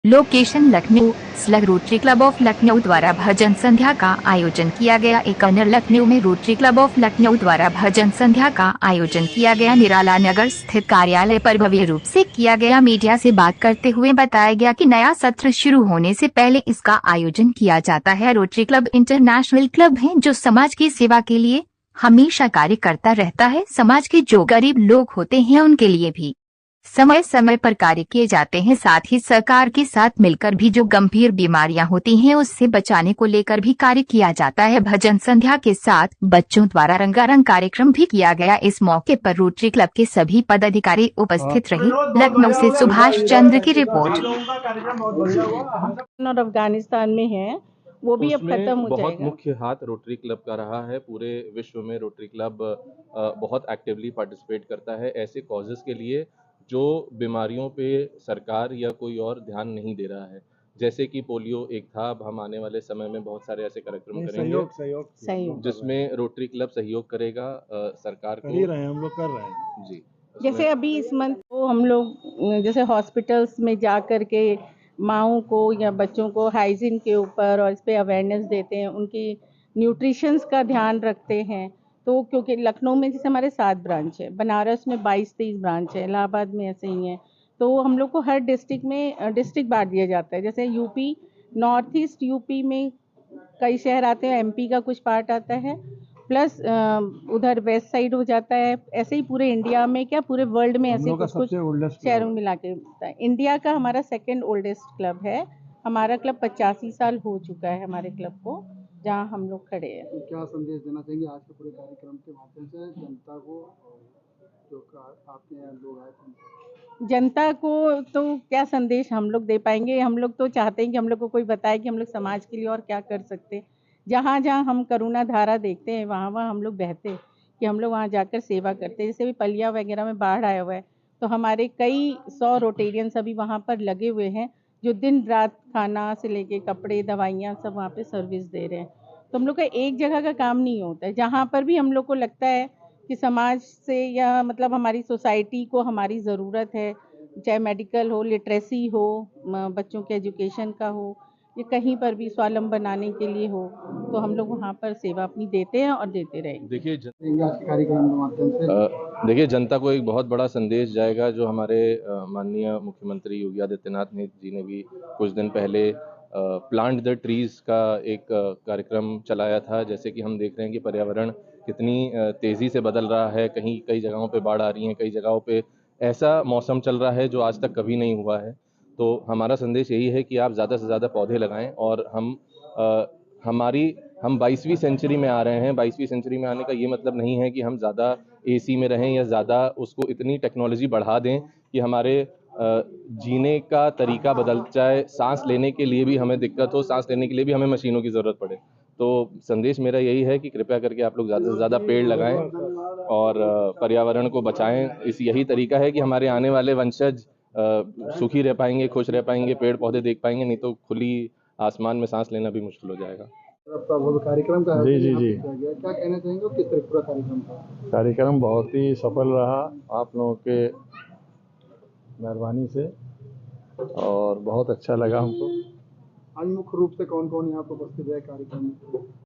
Location Lucknow. Slug rotary club of Lucknow द्वारा भजन संध्या का आयोजन किया गया। एक अन्य लखनऊ में रोटरी क्लब ऑफ लखनऊ द्वारा भजन संध्या का आयोजन किया गया। निराला नगर स्थित कार्यालय पर भव्य रूप से किया गया। मीडिया से बात करते हुए बताया गया कि नया सत्र शुरू होने से पहले इसका आयोजन किया जाता है। रोटरी क्लब इंटरनेशनल क्लब है जो समाज की सेवा के लिए हमेशा कार्य करता रहता है। समाज के जो गरीब लोग होते हैं उनके लिए भी समय समय पर कार्य किए जाते हैं। साथ ही सरकार के साथ मिलकर भी जो गंभीर बीमारियां होती हैं उससे बचाने को लेकर भी कार्य किया जाता है। भजन संध्या के साथ बच्चों द्वारा रंगारंग कार्यक्रम भी किया गया। इस मौके पर रोटरी क्लब के सभी पदाधिकारी उपस्थित रहे। लखनऊ से सुभाष चंद्र की रिपोर्ट। और अफगानिस्तान में है वो भी अब खत्म हो बहुत जाएगा। मुख्य हाथ रोटरी क्लब का रहा है। पूरे विश्व में रोटरी क्लब बहुत एक्टिवली पार्टिसिपेट करता है ऐसे कॉजेस के लिए जो बीमारियों पे सरकार या कोई और ध्यान नहीं दे रहा है। जैसे कि पोलियो एक था। अब हम आने वाले समय में बहुत सारे ऐसे कार्यक्रम करेंगे सहयोग जिसमें रोटरी क्लब सहयोग करेगा सरकार को। हम लोग कर रहे हैं जी। जैसे अभी इस मंथ को हम लोग जैसे हॉस्पिटल्स में जा कर के माओं को या बच्चों को हाइजीन के ऊपर और इस पे अवेयरनेस देते हैं, उनकी न्यूट्रिशंस का ध्यान रखते हैं। तो क्योंकि लखनऊ में जैसे हमारे 7 ब्रांच है, बनारस में 22-23 ब्रांच है, इलाहाबाद में ऐसे ही है। तो हम लोग को हर डिस्ट्रिक्ट में डिस्ट्रिक्ट बांट दिया जाता है। जैसे यूपी, नॉर्थ ईस्ट यूपी में कई शहर आते हैं, एमपी का कुछ पार्ट आता है, प्लस उधर वेस्ट साइड हो जाता है। ऐसे ही पूरे इंडिया में क्या पूरे वर्ल्ड में ऐसे कुछ शहरों में मिला के इंडिया का हमारा सेकंड ओल्डेस्ट क्लब है। हमारा क्लब 85 साल हो चुका है हमारे क्लब को, जहाँ हम लोग खड़े हैं। तो क्या संदेश देना चाहेंगे आज के पूरे कार्यक्रम के माध्यम से जनता को, जो आपके यहाँ लोग आए थे? जनता को तो क्या संदेश हम लोग दे पाएंगे। हम लोग तो चाहते हैं कि हम लोग को कोई बताए कि हम लोग समाज के लिए और क्या कर सकते हैं। जहाँ जहाँ हम करुणा धारा देखते हैं वहाँ वहाँ हम लोग बहते हैं कि हम लोग वहाँ जाकर सेवा करते हैं। जैसे भी पलिया वगैरह में बाढ़ आया हुआ है तो हमारे कई 100 रोटेरियंस अभी वहाँ पर लगे हुए हैं जो दिन रात खाना से लेके कपड़े दवाइयाँ सब वहाँ पे सर्विस दे रहे हैं। तो हम लोग का एक जगह का काम नहीं होता है। जहाँ पर भी हम लोग को लगता है कि समाज से या मतलब हमारी सोसाइटी को हमारी ज़रूरत है, चाहे मेडिकल हो, लिटरेसी हो, बच्चों के एजुकेशन का हो, या कहीं पर भी स्वावलंबन बनाने के लिए हो, तो हम लोग वहाँ पर सेवा अपनी देते हैं और देते रहेंगे। देखिए जनता को एक बहुत बड़ा संदेश जाएगा जो हमारे माननीय मुख्यमंत्री योगी आदित्यनाथ जी ने भी कुछ दिन पहले प्लांट द ट्रीज का एक कार्यक्रम चलाया था। जैसे कि हम देख रहे हैं कि पर्यावरण कितनी तेजी से बदल रहा है। कहीं कई जगहों पे बाढ़ आ रही है, कई जगहों पे ऐसा मौसम चल रहा है जो आज तक कभी नहीं हुआ है। तो हमारा संदेश यही है कि आप ज़्यादा से ज़्यादा पौधे लगाएं। और हम 22वीं सेंचुरी में आ रहे हैं। 22वीं सेंचुरी में आने का ये मतलब नहीं है कि हम ज़्यादा एसी में रहें या ज़्यादा उसको इतनी टेक्नोलॉजी बढ़ा दें कि हमारे जीने का तरीका बदल जाए। सांस लेने के लिए भी हमें दिक्कत हो, सांस लेने के लिए भी हमें मशीनों की ज़रूरत पड़े। तो संदेश मेरा यही है कि कृपया करके आप लोग ज़्यादा से ज़्यादा पेड़ लगाएं और पर्यावरण को बचाएं। यही तरीका है कि हमारे आने वाले वंशज सुखी रह पाएंगे, खुश रह पाएंगे, पेड़ पौधे देख पाएंगे। नहीं तो खुली आसमान में सांस लेना भी मुश्किल हो जाएगा। कार्यक्रम का जी जी जी क्या कहना चाहेंगे, किस तरह पूरा कार्यक्रम था? कार्यक्रम बहुत ही सफल रहा आप लोगों के मेहरबानी से, और बहुत अच्छा लगा हमको। आज मुख्य रूप से कौन कौन यहाँ पर उपस्थित है कार्यक्रम में?